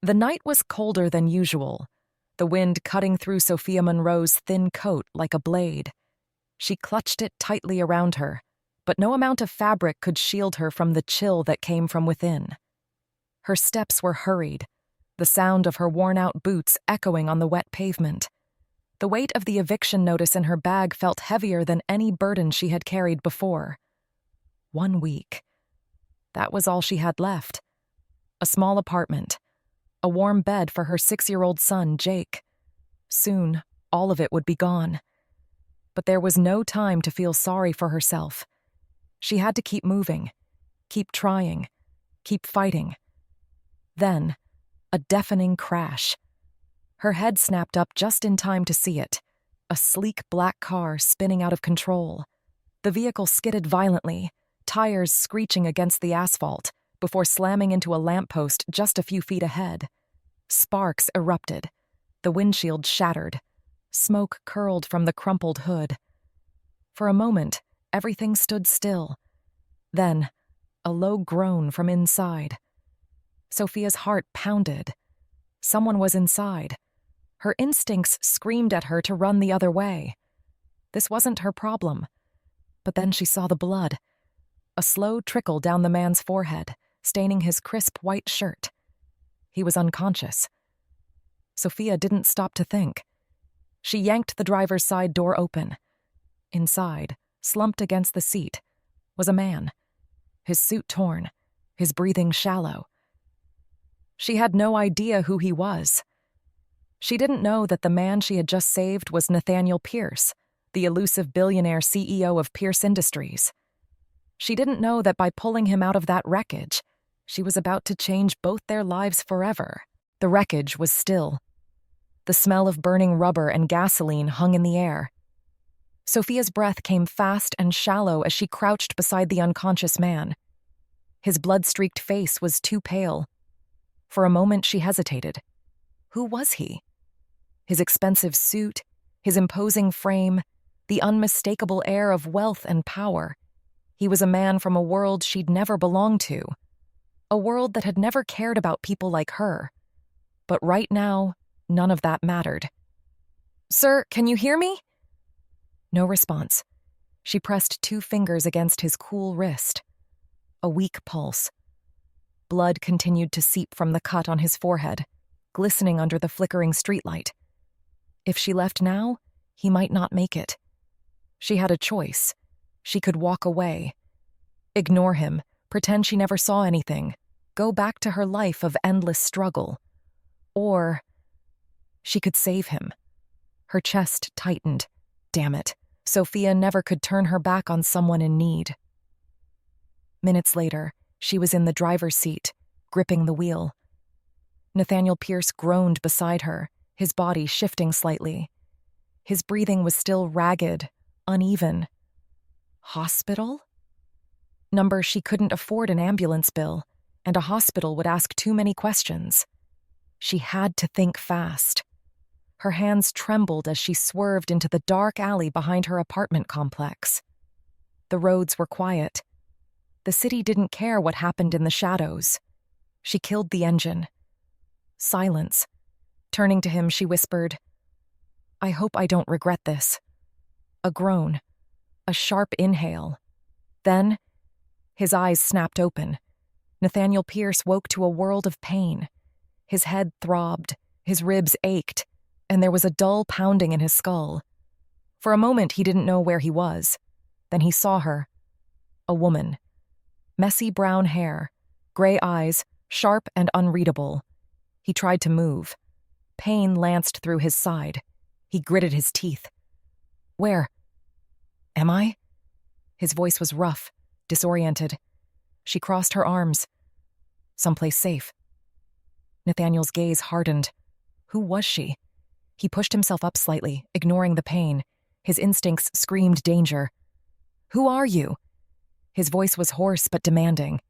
The night was colder than usual, the wind cutting through Sophia Monroe's thin coat like a blade. She clutched it tightly around her, but no amount of fabric could shield her from the chill that came from within. Her steps were hurried, the sound of her worn-out boots echoing on the wet pavement. The weight of the eviction notice in her bag felt heavier than any burden she had carried before. 1 week. That was all she had left. A small apartment, a warm bed for her 6-year-old son, Jake. Soon, all of it would be gone. But there was no time to feel sorry for herself. She had to keep moving, keep trying, keep fighting. Then, a deafening crash. Her head snapped up just in time to see it, a sleek black car spinning out of control. The vehicle skidded violently, tires screeching against the asphalt, before slamming into a lamppost just a few feet ahead. Sparks erupted. The windshield shattered. Smoke curled from the crumpled hood. For a moment, everything stood still. Then, a low groan from inside. Sophia's heart pounded. Someone was inside. Her instincts screamed at her to run the other way. This wasn't her problem. But then she saw the blood. A slow trickle down the man's forehead, staining his crisp white shirt. He was unconscious. Sophia didn't stop to think. She yanked the driver's side door open. Inside, slumped against the seat, was a man, his suit torn, his breathing shallow. She had no idea who he was. She didn't know that the man she had just saved was Nathaniel Pierce, the elusive billionaire CEO of Pierce Industries. She didn't know that by pulling him out of that wreckage, she was about to change both their lives forever. The wreckage was still. The smell of burning rubber and gasoline hung in the air. Sophia's breath came fast and shallow as she crouched beside the unconscious man. His blood-streaked face was too pale. For a moment she hesitated. Who was he? His expensive suit, his imposing frame, the unmistakable air of wealth and power. He was a man from a world she'd never belonged to. A world that had never cared about people like her. But right now, none of that mattered. "Sir, can you hear me?" No response. She pressed 2 fingers against his cool wrist. A weak pulse. Blood continued to seep from the cut on his forehead, glistening under the flickering streetlight. If she left now, he might not make it. She had a choice. She could walk away. Ignore him, pretend she never saw anything, go back to her life of endless struggle. Or she could save him. Her chest tightened. Damn it, Sophia never could turn her back on someone in need. Minutes later, she was in the driver's seat, gripping the wheel. Nathaniel Pierce groaned beside her, his body shifting slightly. His breathing was still ragged, uneven. Hospital? Number she couldn't afford an ambulance bill, and a hospital would ask too many questions. She had to think fast. Her hands trembled as she swerved into the dark alley behind her apartment complex. The roads were quiet. The city didn't care what happened in the shadows. She killed the engine. Silence. Turning to him, she whispered, "I hope I don't regret this." A groan. A sharp inhale. Then, his eyes snapped open. Nathaniel Pierce woke to a world of pain. His head throbbed, his ribs ached, and there was a dull pounding in his skull. For a moment, he didn't know where he was. Then he saw her. A woman. Messy brown hair, gray eyes, sharp and unreadable. He tried to move. Pain lanced through his side. He gritted his teeth. "Where? Am I?" His voice was rough, disoriented. She crossed her arms. "Someplace safe." Nathaniel's gaze hardened. Who was she? He pushed himself up slightly, ignoring the pain. His instincts screamed danger. "Who are you?" His voice was hoarse but demanding.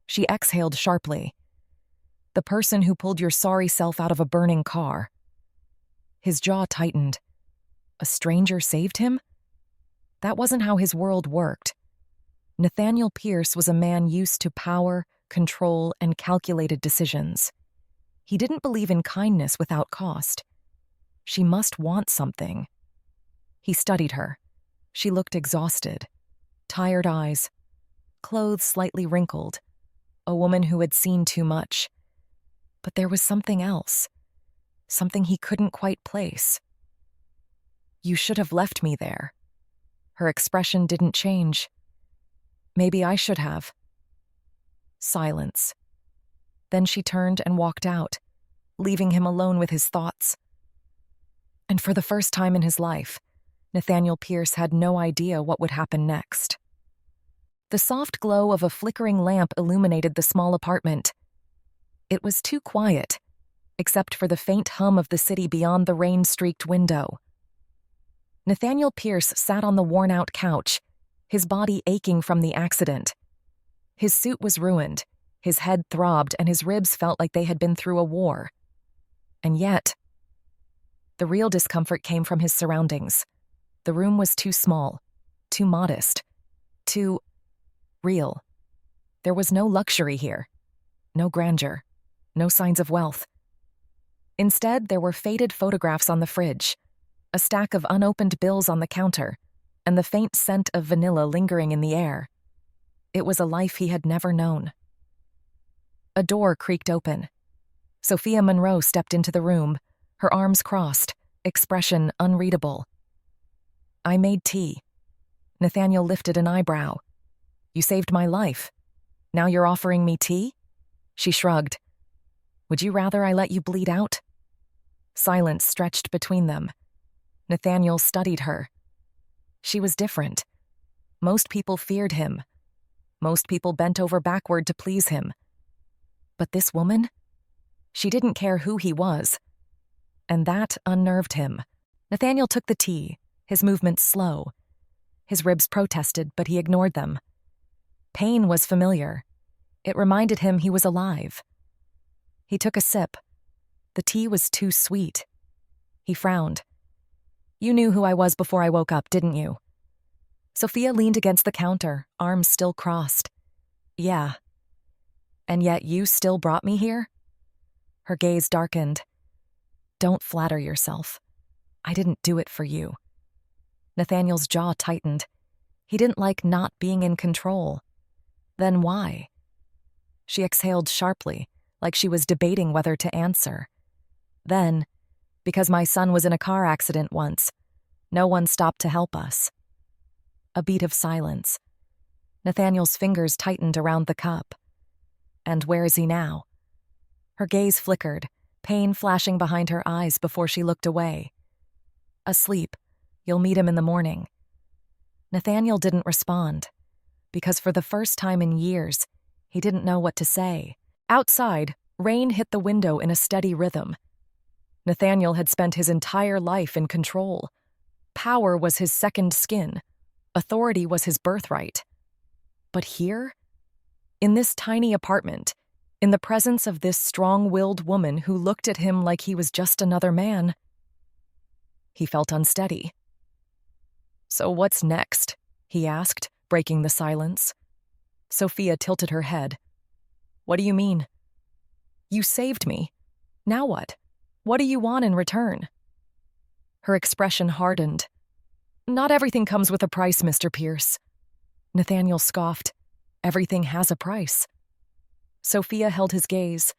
She exhaled sharply. "The person who pulled your sorry self out of a burning car." His jaw tightened. A stranger saved him? That wasn't how his world worked. Nathaniel Pierce was a man used to power, control, and calculated decisions. He didn't believe in kindness without cost. She must want something. He studied her. She looked exhausted. Tired eyes. Clothes slightly wrinkled. A woman who had seen too much. But there was something else. Something he couldn't quite place. "You should have left me there." Her expression didn't change. "Maybe I should have." Silence. Then she turned and walked out, leaving him alone with his thoughts. And for the first time in his life, Nathaniel Pierce had no idea what would happen next. The soft glow of a flickering lamp illuminated the small apartment. It was too quiet, except for the faint hum of the city beyond the rain-streaked window. Nathaniel Pierce sat on the worn-out couch, his body aching from the accident. His suit was ruined, his head throbbed, and his ribs felt like they had been through a war. And yet, the real discomfort came from his surroundings. The room was too small, too modest, too real. There was no luxury here, no grandeur, no signs of wealth. Instead, there were faded photographs on the fridge, a stack of unopened bills on the counter, and the faint scent of vanilla lingering in the air. It was a life he had never known. A door creaked open. Sophia Monroe stepped into the room, her arms crossed, expression unreadable. "I made tea." Nathaniel lifted an eyebrow. "You saved my life. Now you're offering me tea?" She shrugged. "Would you rather I let you bleed out?" Silence stretched between them. Nathaniel studied her. She was different. Most people feared him. Most people bent over backward to please him. But this woman? She didn't care who he was. And that unnerved him. Nathaniel took the tea, his movements slow. His ribs protested, but he ignored them. Pain was familiar. It reminded him he was alive. He took a sip. The tea was too sweet. He frowned. "You knew who I was before I woke up, didn't you?" Sophia leaned against the counter, arms still crossed. "Yeah. And yet you still brought me here?" Her gaze darkened. "Don't flatter yourself. I didn't do it for you." Nathaniel's jaw tightened. He didn't like not being in control. Then why? She exhaled sharply, like she was debating whether to answer. Then, "Because my son was in a car accident once. No one stopped to help us." A beat of silence. Nathaniel's fingers tightened around the cup. "And where is he now?" Her gaze flickered, pain flashing behind her eyes before she looked away. "Asleep. You'll meet him in the morning." Nathaniel didn't respond, because for the first time in years, he didn't know what to say. Outside, rain hit the window in a steady rhythm. Nathaniel had spent his entire life in control. Power was his second skin. Authority was his birthright. But here, in this tiny apartment, in the presence of this strong-willed woman who looked at him like he was just another man, he felt unsteady. "So what's next?" he asked, breaking the silence. Sophia tilted her head. "What do you mean?" "You saved me. Now what? What do you want in return?" Her expression hardened. "Not everything comes with a price, Mr. Pierce." Nathaniel scoffed. "Everything has a price." Sophia held his gaze.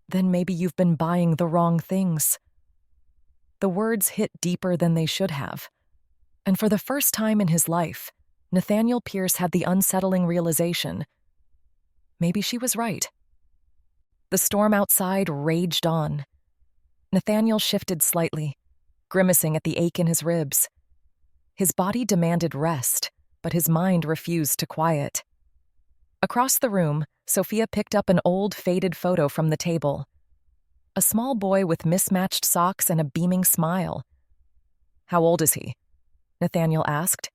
"Then maybe you've been buying the wrong things." The words hit deeper than they should have. And for the first time in his life, Nathaniel Pierce had the unsettling realization. Maybe she was right. The storm outside raged on. Nathaniel shifted slightly, grimacing at the ache in his ribs. His body demanded rest, but his mind refused to quiet. Across the room, Sophia picked up an old, faded photo from the table. A small boy with mismatched socks and a beaming smile. "How old is he?" Nathaniel asked.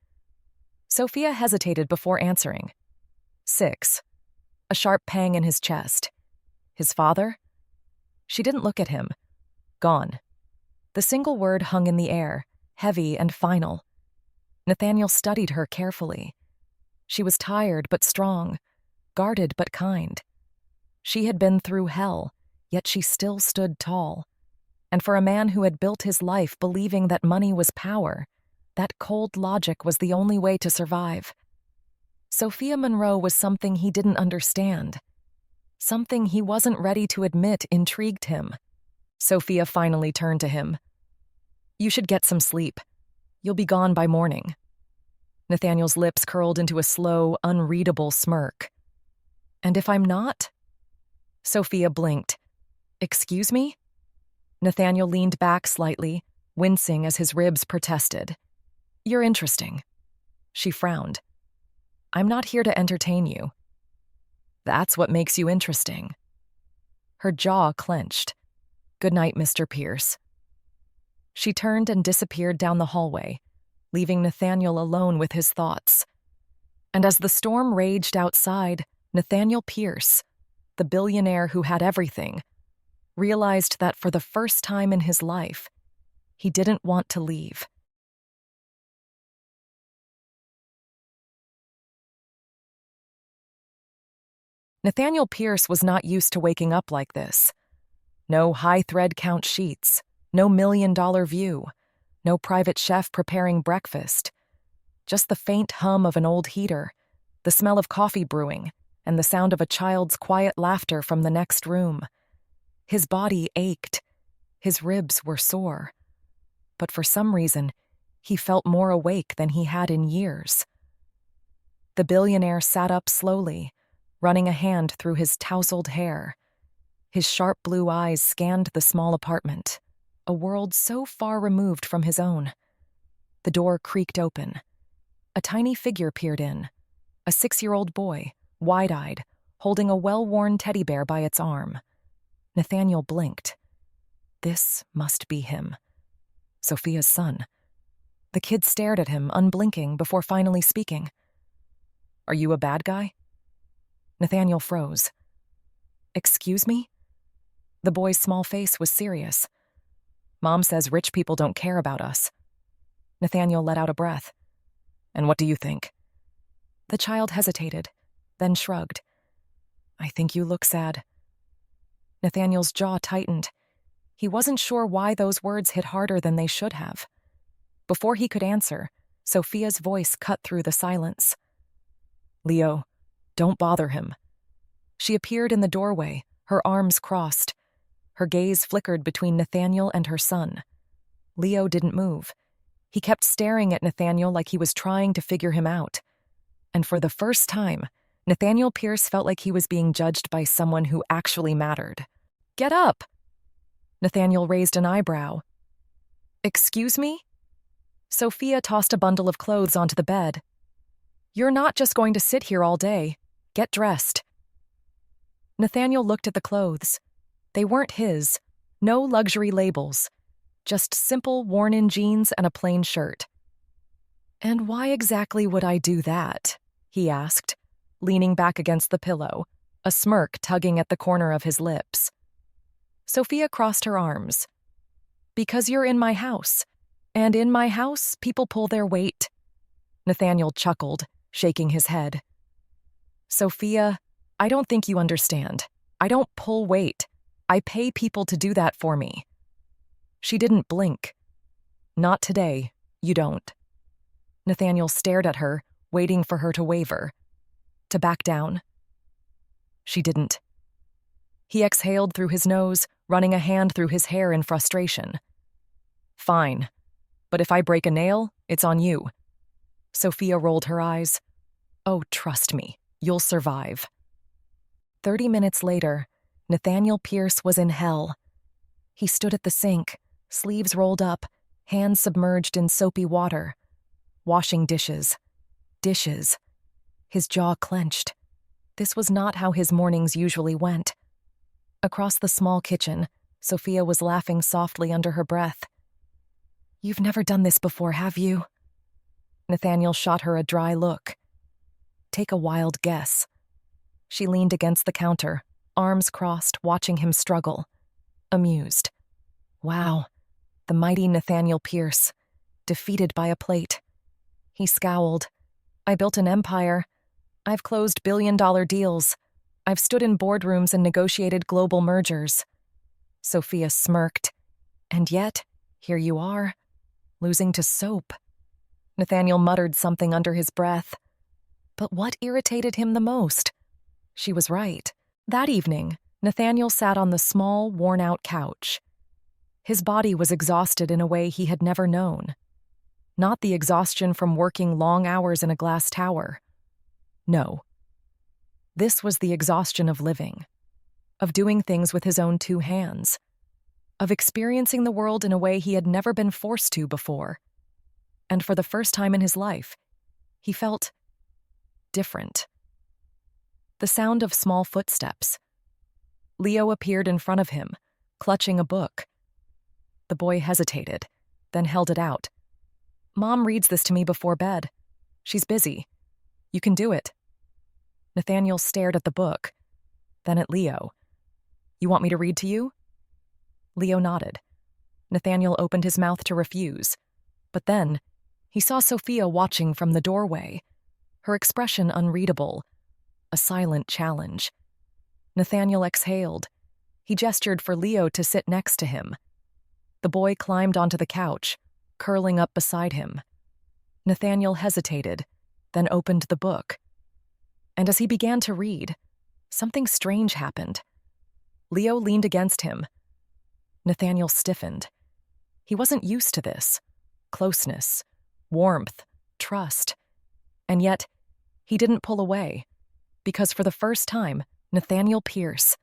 Sophia hesitated before answering. 6. A sharp pang in his chest. His father? She didn't look at him. Gone. The single word hung in the air, heavy and final. Nathaniel studied her carefully. She was tired but strong, guarded but kind. She had been through hell. yet she still stood tall. And for a man who had built his life believing that money was power, that cold logic was the only way to survive. Sophia Monroe was something he didn't understand. Something he wasn't ready to admit intrigued him. Sophia finally turned to him. "You should get some sleep. You'll be gone by morning." Nathaniel's lips curled into a slow, unreadable smirk. "And if I'm not?" Sophia blinked. "Excuse me?" Nathaniel leaned back slightly, wincing as his ribs protested. "You're interesting." She frowned. "I'm not here to entertain you." "That's what makes you interesting." Her jaw clenched. "Good night, Mr. Pierce." She turned and disappeared down the hallway, leaving Nathaniel alone with his thoughts. And as the storm raged outside, Nathaniel Pierce, the billionaire who had everything, realized that for the first time in his life, he didn't want to leave. Nathaniel Pierce was not used to waking up like this. No high thread count sheets, no $1,000,000 view, no private chef preparing breakfast. Just the faint hum of an old heater, the smell of coffee brewing, and the sound of a child's quiet laughter from the next room. His body ached. His ribs were sore. But for some reason, he felt more awake than he had in years. The billionaire sat up slowly, running a hand through his tousled hair. His sharp blue eyes scanned the small apartment, a world so far removed from his own. The door creaked open. A tiny figure peered in, a 6-year-old boy, wide-eyed, holding a well-worn teddy bear by its arm. Nathaniel blinked. This must be him. Sophia's son. The kid stared at him, unblinking, before finally speaking. "Are you a bad guy?" Nathaniel froze. "Excuse me?" The boy's small face was serious. "Mom says rich people don't care about us." Nathaniel let out a breath. "And what do you think?" The child hesitated, then shrugged. "I think you look sad." Nathaniel's jaw tightened. He wasn't sure why those words hit harder than they should have. Before he could answer, Sophia's voice cut through the silence. "Leo, don't bother him." She appeared in the doorway, her arms crossed. Her gaze flickered between Nathaniel and her son. Leo didn't move. He kept staring at Nathaniel like he was trying to figure him out. And for the first time, Nathaniel Pierce felt like he was being judged by someone who actually mattered. "Get up!" Nathaniel raised an eyebrow. "Excuse me?" Sophia tossed a bundle of clothes onto the bed. "You're not just going to sit here all day. Get dressed." Nathaniel looked at the clothes. They weren't his. No luxury labels. Just simple, worn-in jeans and a plain shirt. "And why exactly would I do that?" he asked, leaning back against the pillow, a smirk tugging at the corner of his lips. Sophia crossed her arms. "Because you're in my house. And in my house, people pull their weight." Nathaniel chuckled, shaking his head. "Sophia, I don't think you understand. I don't pull weight. I pay people to do that for me." She didn't blink. "Not today, you don't." Nathaniel stared at her, waiting for her to waver. To back down. She didn't. He exhaled through his nose, running a hand through his hair in frustration. "Fine. But if I break a nail, it's on you." Sophia rolled her eyes. "Oh, trust me, you'll survive." 30 minutes later, Nathaniel Pierce was in hell. He stood at the sink, sleeves rolled up, hands submerged in soapy water, washing dishes. Dishes. His jaw clenched. This was not how his mornings usually went. Across the small kitchen, Sophia was laughing softly under her breath. "You've never done this before, have you?" Nathaniel shot her a dry look. "Take a wild guess." She leaned against the counter, arms crossed, watching him struggle. Amused. Wow, the mighty Nathaniel Pierce, defeated by a plate. He scowled. "I built an empire. I've closed $1 billion deals. I've stood in boardrooms and negotiated global mergers. Sophia smirked. And yet, here you are, losing to soap. Nathaniel muttered something under his breath. But what irritated him the most? She was right. That evening, Nathaniel sat on the small, worn-out couch. His body was exhausted in a way he had never known. Not the exhaustion from working long hours in a glass tower. No. This was the exhaustion of living, of doing things with his own two hands, of experiencing the world in a way he had never been forced to before. And for the first time in his life, he felt different. The sound of small footsteps. Leo appeared in front of him, clutching a book. The boy hesitated, then held it out. Mom reads this to me before bed. She's busy. You can do it. Nathaniel stared at the book, then at Leo. You want me to read to you? Leo nodded. Nathaniel opened his mouth to refuse, but then he saw Sophia watching from the doorway, her expression unreadable, a silent challenge. Nathaniel exhaled. He gestured for Leo to sit next to him. The boy climbed onto the couch, curling up beside him. Nathaniel hesitated, then opened the book. And as he began to read, something strange happened. Leo leaned against him. Nathaniel stiffened. He wasn't used to this. Closeness, warmth, trust. And yet, he didn't pull away, because for the first time, Nathaniel Pierce,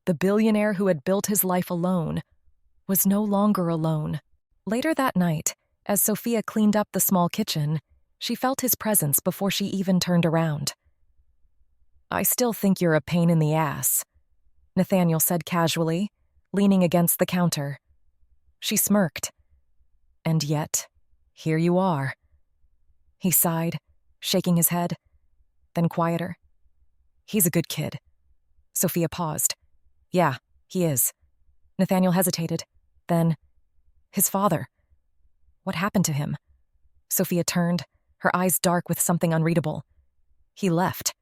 the billionaire who had built his life alone, was no longer alone. Later that night, as Sophia cleaned up the small kitchen, she felt his presence before she even turned around. I still think you're a pain in the ass, Nathaniel said casually, leaning against the counter. She smirked. And yet, here you are. He sighed, shaking his head, then quieter. He's a good kid. Sophia paused. Yeah, he is. Nathaniel hesitated. Then, his father. What happened to him? Sophia turned, her eyes dark with something unreadable. He left.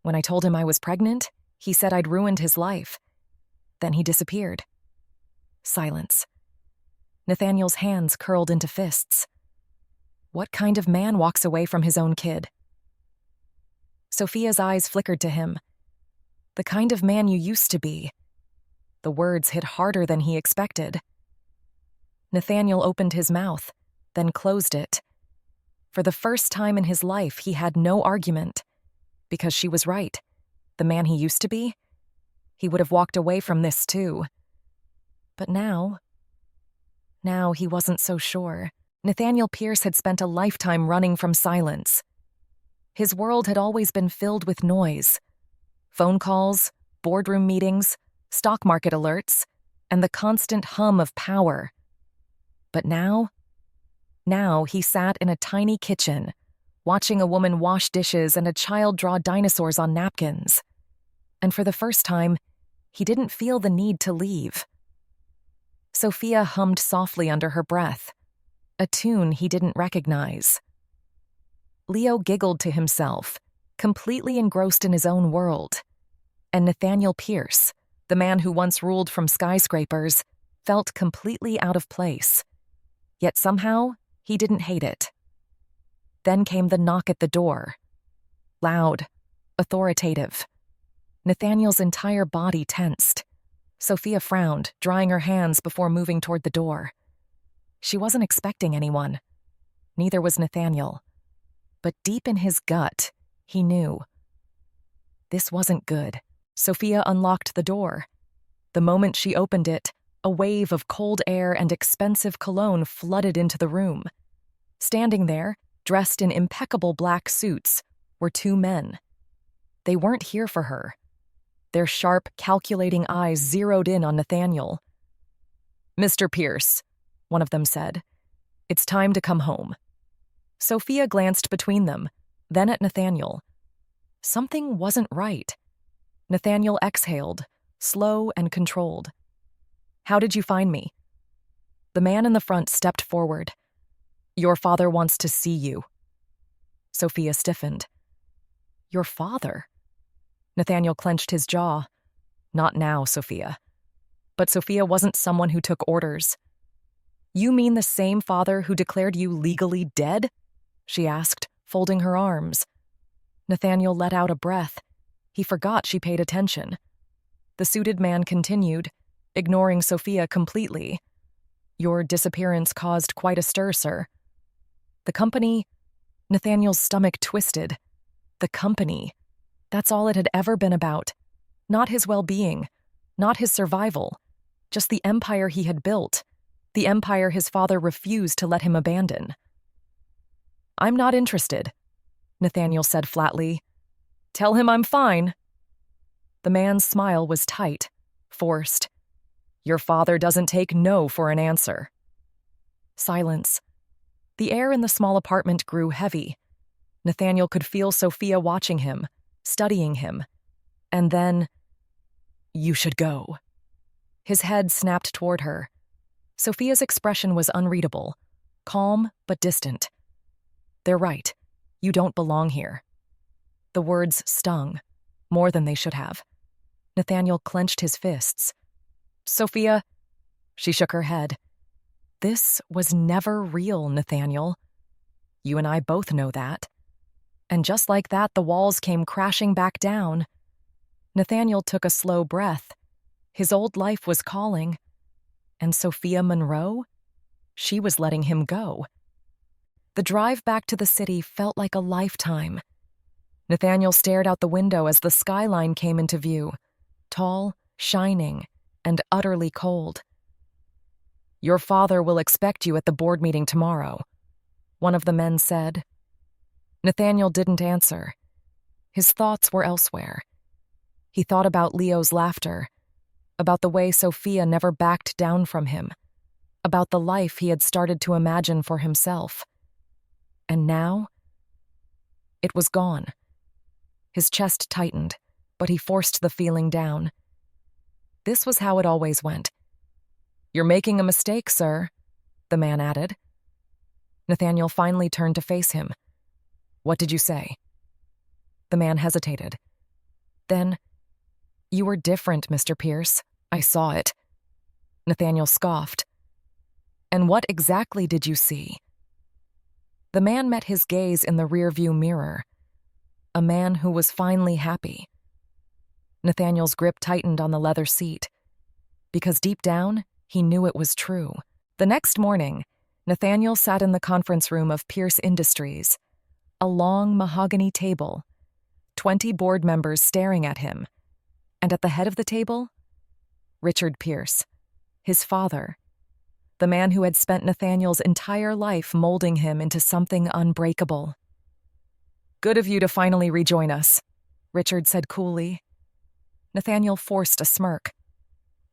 When I told him I was pregnant, he said I'd ruined his life. Then he disappeared. Silence. Nathaniel's hands curled into fists. What kind of man walks away from his own kid? Sophia's eyes flickered to him. The kind of man you used to be. The words hit harder than he expected. Nathaniel opened his mouth, then closed it. For the first time in his life, he had no argument. Because she was right. The man he used to be? He would have walked away from this too. But now he wasn't so sure. Nathaniel Pierce had spent a lifetime running from silence. His world had always been filled with noise. Phone calls, boardroom meetings, stock market alerts, and the constant hum of power. But now he sat in a tiny kitchen, watching a woman wash dishes and a child draw dinosaurs on napkins. And for the first time, he didn't feel the need to leave. Sophia hummed softly under her breath, a tune he didn't recognize. Leo giggled to himself, completely engrossed in his own world. And Nathaniel Pierce, the man who once ruled from skyscrapers, felt completely out of place. Yet somehow, he didn't hate it. Then came the knock at the door. Loud, authoritative. Nathaniel's entire body tensed. Sophia frowned, drying her hands before moving toward the door. She wasn't expecting anyone. Neither was Nathaniel. But deep in his gut, he knew. This wasn't good. Sophia unlocked the door. The moment she opened it, a wave of cold air and expensive cologne flooded into the room. Standing there, dressed in impeccable black suits, were two men. They weren't here for her. Their sharp, calculating eyes zeroed in on Nathaniel. Mr. Pierce, one of them said, it's time to come home. Sophia glanced between them, then at Nathaniel. Something wasn't right. Nathaniel exhaled, slow and controlled. How did you find me? The man in the front stepped forward. Your father wants to see you. Sophia stiffened. Your father? Nathaniel clenched his jaw. Not now, Sophia. But Sophia wasn't someone who took orders. "You mean the same father who declared you legally dead?" she asked, folding her arms. Nathaniel let out a breath. He forgot she paid attention. The suited man continued, ignoring Sophia completely. "Your disappearance caused quite a stir, sir. The company—" Nathaniel's stomach twisted. The company. That's all it had ever been about. Not his well-being, not his survival, just the empire he had built, the empire his father refused to let him abandon. "I'm not interested," Nathaniel said flatly. "Tell him I'm fine." The man's smile was tight, forced. "Your father doesn't take no for an answer." Silence. The air in the small apartment grew heavy. Nathaniel could feel Sophia watching him, studying him. And then, "You should go." His head snapped toward her. Sophia's expression was unreadable, calm but distant. "They're right. You don't belong here." The words stung, more than they should have. Nathaniel clenched his fists. "Sophia," she shook her head. "This was never real, Nathaniel. You and I both know that." And just like that, the walls came crashing back down. Nathaniel took a slow breath. His old life was calling. And Sophia Monroe? She was letting him go. The drive back to the city felt like a lifetime. Nathaniel stared out the window as the skyline came into view, tall, shining, and utterly cold. "Your father will expect you at the board meeting tomorrow," one of the men said. Nathaniel didn't answer. His thoughts were elsewhere. He thought about Leo's laughter, about the way Sophia never backed down from him, about the life he had started to imagine for himself. And now, it was gone. His chest tightened, but he forced the feeling down. This was how it always went. "You're making a mistake, sir," the man added. Nathaniel finally turned to face him. "What did you say?" The man hesitated. Then, "You were different, Mr. Pierce. I saw it." Nathaniel scoffed. "And what exactly did you see?" The man met his gaze in the rearview mirror. A man who was finally happy. Nathaniel's grip tightened on the leather seat. Because deep down, he knew it was true. The next morning, Nathaniel sat in the conference room of Pierce Industries, a long mahogany table, 20 board members staring at him, and at the head of the table, Richard Pierce, his father, the man who had spent Nathaniel's entire life molding him into something unbreakable. "Good of you to finally rejoin us," Richard said coolly. Nathaniel forced a smirk.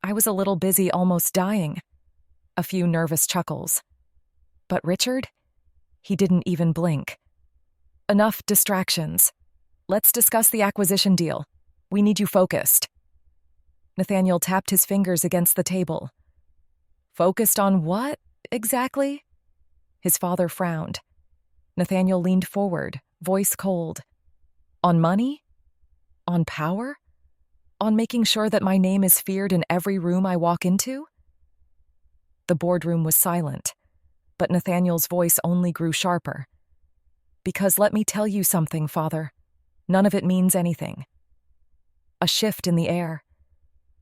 "I was a little busy almost dying." A few nervous chuckles. But Richard? He didn't even blink. "Enough distractions. Let's discuss the acquisition deal. We need you focused." Nathaniel tapped his fingers against the table. "Focused on what, exactly?" His father frowned. Nathaniel leaned forward, voice cold. "On money? On power? On making sure that my name is feared in every room I walk into?" The boardroom was silent, but Nathaniel's voice only grew sharper. "Because let me tell you something, Father. None of it means anything." A shift in the air.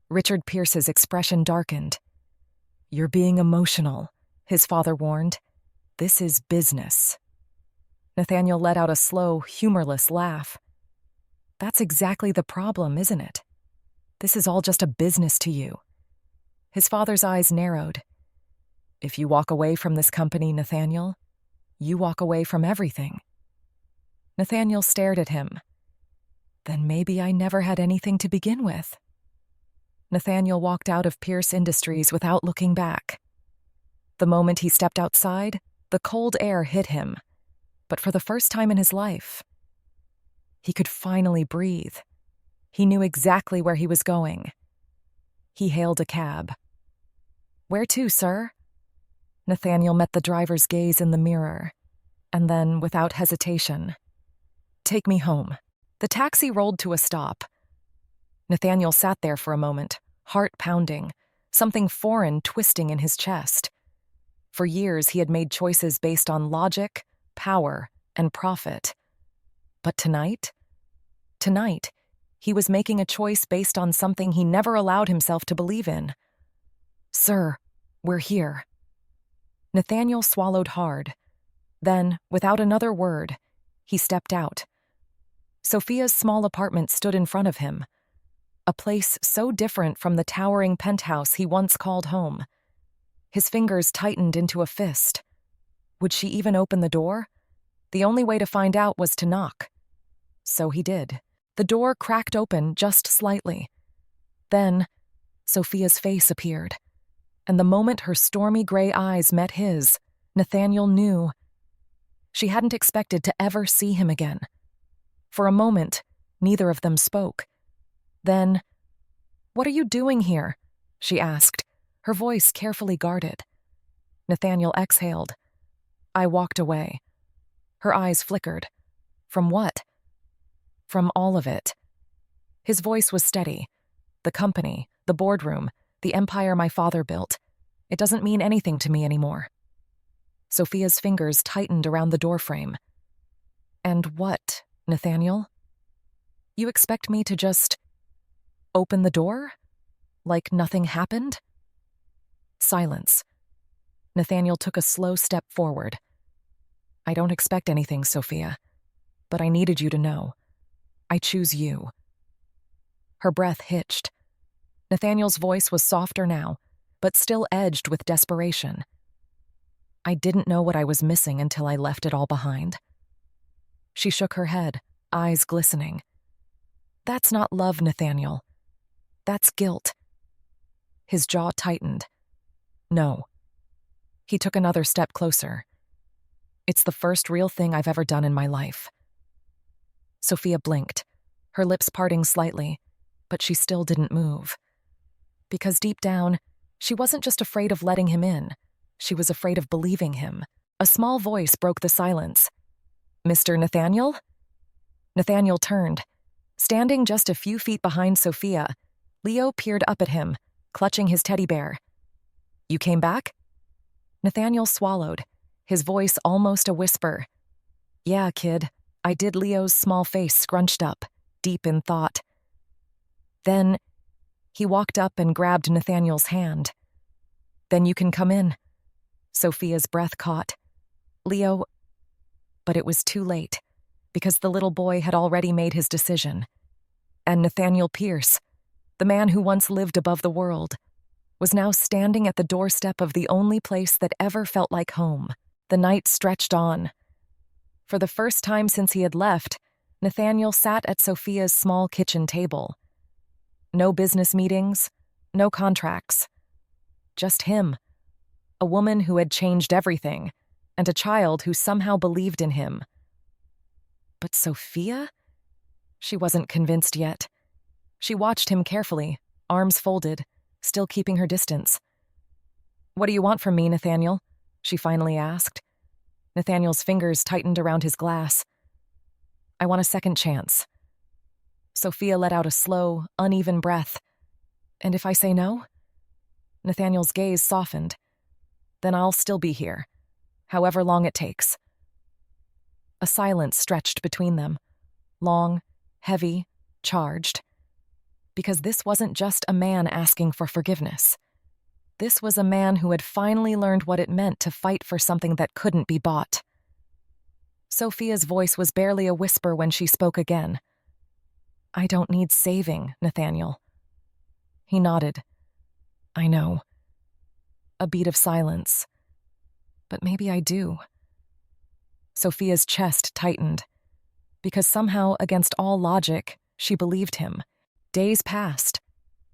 Richard Pierce's expression darkened. "You're being emotional," his father warned. "This is business." Nathaniel let out a slow, humorless laugh. "That's exactly the problem, isn't it? This is all just a business to you." His father's eyes narrowed. "If you walk away from this company, Nathaniel, you walk away from everything." Nathaniel stared at him. "Then maybe I never had anything to begin with." Nathaniel walked out of Pierce Industries without looking back. The moment he stepped outside, the cold air hit him. But for the first time in his life, he could finally breathe. He knew exactly where he was going. He hailed a cab. "Where to, sir?" Nathaniel met the driver's gaze in the mirror, and then, without hesitation, "Take me home." The taxi rolled to a stop. Nathaniel sat there for a moment, heart pounding, something foreign twisting in his chest. For years, he had made choices based on logic, power, and profit. But tonight, he was making a choice based on something he never allowed himself to believe in. "Sir, we're here." Nathaniel swallowed hard. Then, without another word, he stepped out. Sophia's small apartment stood in front of him, a place so different from the towering penthouse he once called home. His fingers tightened into a fist. Would she even open the door? The only way to find out was to knock. So he did. The door cracked open just slightly. Then, Sophia's face appeared, and the moment her stormy gray eyes met his, Nathaniel knew. She hadn't expected to ever see him again. For a moment, neither of them spoke. Then, "What are you doing here?" she asked, her voice carefully guarded. Nathaniel exhaled. "I walked away." Her eyes flickered. From what? From all of it. His voice was steady. "The company, the boardroom, the empire my father built. It doesn't mean anything to me anymore." Sophia's fingers tightened around the doorframe. "And what, Nathaniel? You expect me to just open the door? Like nothing happened?" Silence. Nathaniel took a slow step forward. "I don't expect anything, Sophia, but I needed you to know. I choose you." Her breath hitched. Nathaniel's voice was softer now, but still edged with desperation. "I didn't know what I was missing until I left it all behind." She shook her head, eyes glistening. "That's not love, Nathaniel. That's guilt." His jaw tightened. "No." He took another step closer. "It's the first real thing I've ever done in my life." Sophia blinked, her lips parting slightly, but she still didn't move. Because deep down, she wasn't just afraid of letting him in. She was afraid of believing him. A small voice broke the silence. "Mr. Nathaniel?" Nathaniel turned. Standing just a few feet behind Sophia, Leo peered up at him, clutching his teddy bear. "You came back?" Nathaniel swallowed, his voice almost a whisper. "Yeah, kid." I did. Leo's small face scrunched up, deep in thought. Then he walked up and grabbed Nathaniel's hand. "Then you can come in." Sophia's breath caught. "Leo..." But it was too late, because the little boy had already made his decision. And Nathaniel Pierce, the man who once lived above the world, was now standing at the doorstep of the only place that ever felt like home. The night stretched on. For the first time since he had left, Nathaniel sat at Sophia's small kitchen table. No business meetings, no contracts. Just him, a woman who had changed everything, and a child who somehow believed in him. But Sophia? She wasn't convinced yet. She watched him carefully, arms folded, still keeping her distance. "What do you want from me, Nathaniel?" she finally asked. Nathaniel's fingers tightened around his glass. "I want a second chance." Sophia let out a slow, uneven breath. "And if I say no?" Nathaniel's gaze softened. "Then I'll still be here, however long it takes." A silence stretched between them, long, heavy, charged. Because this wasn't just a man asking for forgiveness. This was a man who had finally learned what it meant to fight for something that couldn't be bought. Sophia's voice was barely a whisper when she spoke again. "I don't need saving, Nathaniel." He nodded. "I know." A beat of silence. "But maybe I do." Sophia's chest tightened. Because somehow, against all logic, she believed him. Days passed.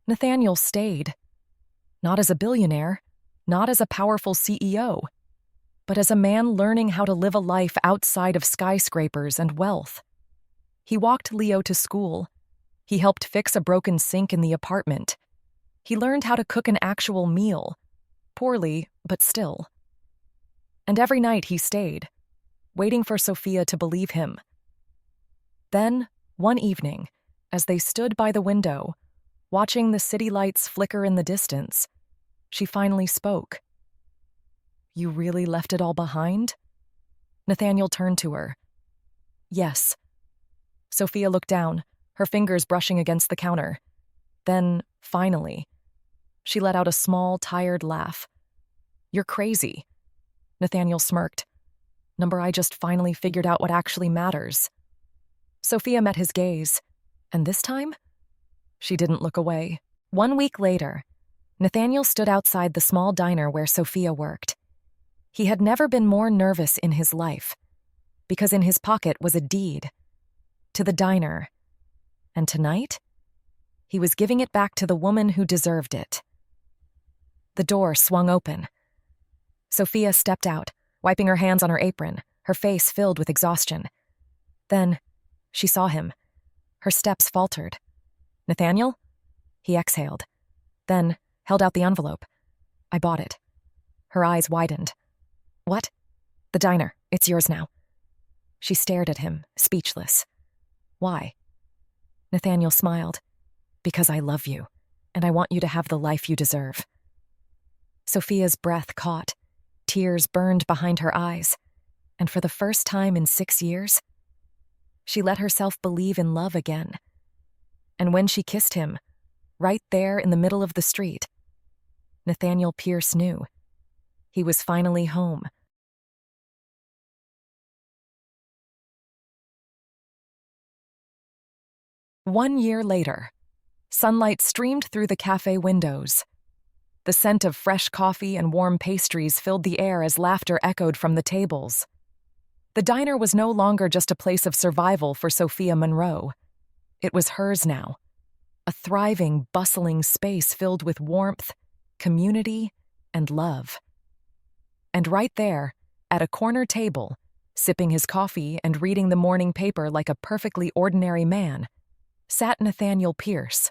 Nathaniel stayed. Not as a billionaire, not as a powerful CEO, but as a man learning how to live a life outside of skyscrapers and wealth. He walked Leo to school. He helped fix a broken sink in the apartment. He learned how to cook an actual meal. Poorly, but still. And every night he stayed, waiting for Sophia to believe him. Then, one evening, as they stood by the window, watching the city lights flicker in the distance, She finally spoke. "You really left it all behind?" Nathaniel turned to her. "Yes." Sophia looked down, her fingers brushing against the counter. Then, finally, she let out a small, tired laugh. "You're crazy." Nathaniel smirked. I just finally figured out what actually matters." Sophia met his gaze, and this time, she didn't look away. 1 week later, Nathaniel stood outside the small diner where Sophia worked. He had never been more nervous in his life, because in his pocket was a deed to the diner, and tonight, he was giving it back to the woman who deserved it. The door swung open. Sophia stepped out, wiping her hands on her apron, her face filled with exhaustion. Then, she saw him. Her steps faltered. "Nathaniel?" He exhaled, then held out the envelope. "I bought it." Her eyes widened. "What?" "The diner. It's yours now." She stared at him, speechless. "Why?" Nathaniel smiled. "Because I love you, and I want you to have the life you deserve." Sophia's breath caught. Tears burned behind her eyes, and for the first time in 6 years, she let herself believe in love again. And when she kissed him, right there in the middle of the street, Nathaniel Pierce knew. He was finally home. One year later, sunlight streamed through the cafe windows. The scent of fresh coffee and warm pastries filled the air as laughter echoed from the tables. The diner was no longer just a place of survival for Sophia Monroe. It was hers now. A thriving, bustling space filled with warmth, community, and love. And right there, at a corner table, sipping his coffee and reading the morning paper like a perfectly ordinary man, sat Nathaniel Pierce.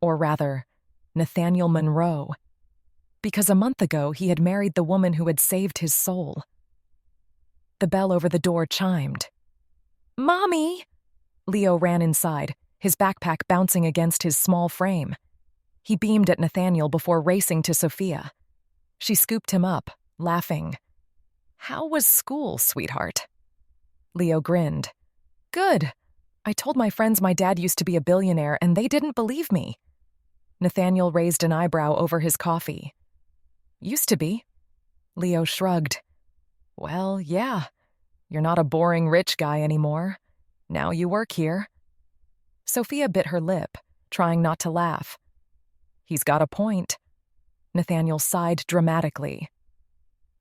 Or rather, Nathaniel Monroe. Because a month ago he had married the woman who had saved his soul. The bell over the door chimed. "Mommy!" Leo ran inside, his backpack bouncing against his small frame. He beamed at Nathaniel before racing to Sophia. She scooped him up, laughing. "How was school, sweetheart?" Leo grinned. "Good. I told my friends my dad used to be a billionaire and they didn't believe me." Nathaniel raised an eyebrow over his coffee. "Used to be." Leo shrugged. "Well, yeah. You're not a boring rich guy anymore. Now you work here." Sophia bit her lip, trying not to laugh. "He's got a point." Nathaniel sighed dramatically.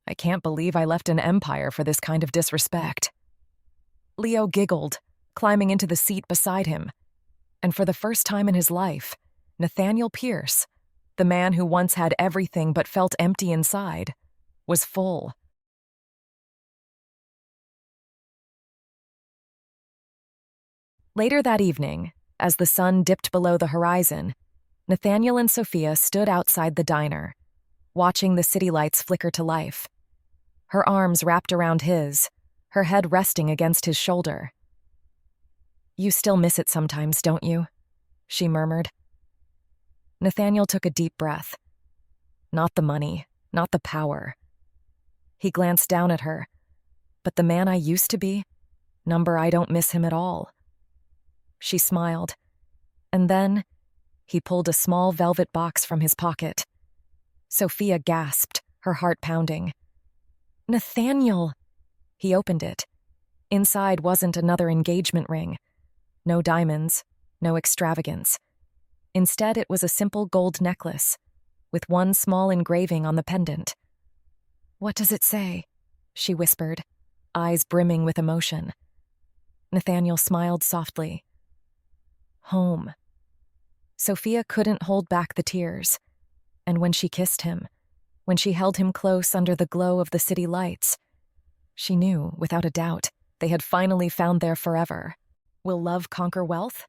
"I can't believe I left an empire for this kind of disrespect." Leo giggled, climbing into the seat beside him. And for the first time in his life, Nathaniel Pierce, the man who once had everything but felt empty inside, was full. Later that evening, as the sun dipped below the horizon, Nathaniel and Sophia stood outside the diner, watching the city lights flicker to life. Her arms wrapped around his, her head resting against his shoulder. "You still miss it sometimes, don't you?" she murmured. Nathaniel took a deep breath. Not the money, not the power. He glanced down at her. "But the man I used to be? I don't miss him at all." She smiled. And then, he pulled a small velvet box from his pocket. Sophia gasped, her heart pounding. "Nathaniel!" He opened it. Inside wasn't another engagement ring. No diamonds, no extravagance. Instead, it was a simple gold necklace, with one small engraving on the pendant. "What does it say?" she whispered, eyes brimming with emotion. Nathaniel smiled softly. "Home." Sophia couldn't hold back the tears, and when she kissed him, when she held him close under the glow of the city lights, she knew, without a doubt, they had finally found their forever. Will love conquer wealth?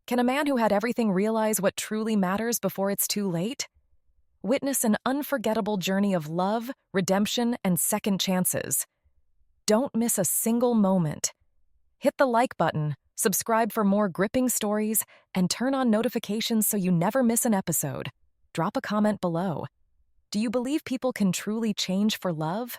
Can a man who had everything realize what truly matters before it's too late? Witness an unforgettable journey of love, redemption, and second chances. Don't miss a single moment. Hit the like button, subscribe for more gripping stories, and turn on notifications so you never miss an episode. Drop a comment below. Do you believe people can truly change for love?